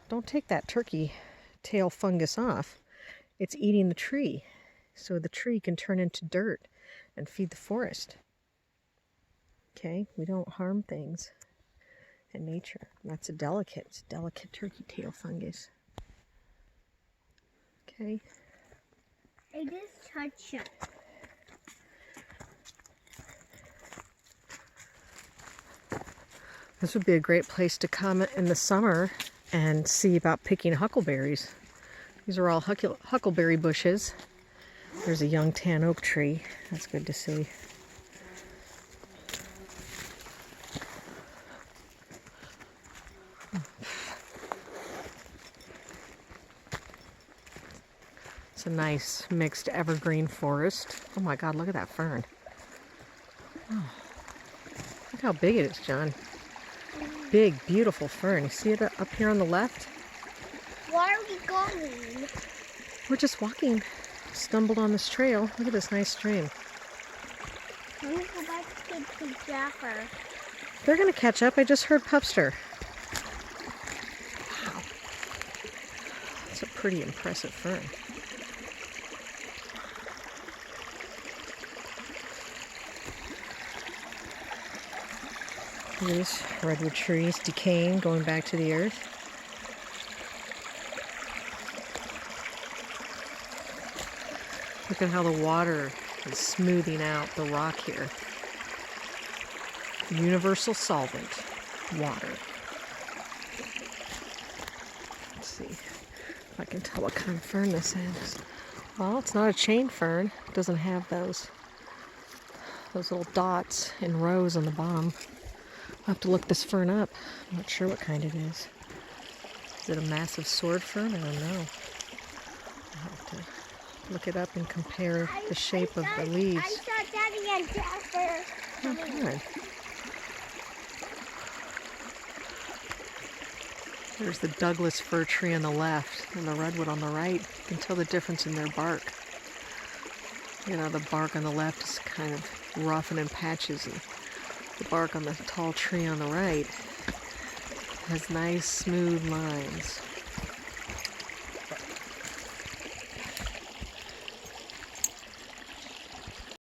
Don't take that turkey tail fungus off. It's eating the tree, so the tree can turn into dirt and feed the forest. Okay, we don't harm things in nature. It's a delicate turkey tail fungus. Okay. I just touched it. This would be a great place to come in the summer and see about picking huckleberries. These are all huckleberry bushes. There's a young tan oak tree. That's good to see. It's a nice mixed evergreen forest. Oh my God, look at that fern. Oh, look how big it is, John. Big, beautiful fern. You see it up here on the left? Where are we going? We're just walking. Stumbled on this trail. Look at this nice stream. I'm going to go back to Jaffer. They're going to catch up. I just heard Pupster. Wow. That's a pretty impressive fern. These redwood trees decaying, going back to the earth. Look at how the water is smoothing out the rock here. Universal solvent, water. Let's see if I can tell what kind of fern this is. Well, it's not a chain fern. It doesn't have those little dots in rows on the bottom. I'll have to look this fern up. I'm not sure what kind it is. Is it a massive sword fern? I don't know. I'll have to look it up and compare the shape of the leaves. I saw Daddy and Jasper. Oh, good. There's the Douglas fir tree on the left and the redwood on the right. You can tell the difference in their bark. You know, the bark on the left is kind of rough and in patches, and the bark on the tall tree on the right has nice smooth lines.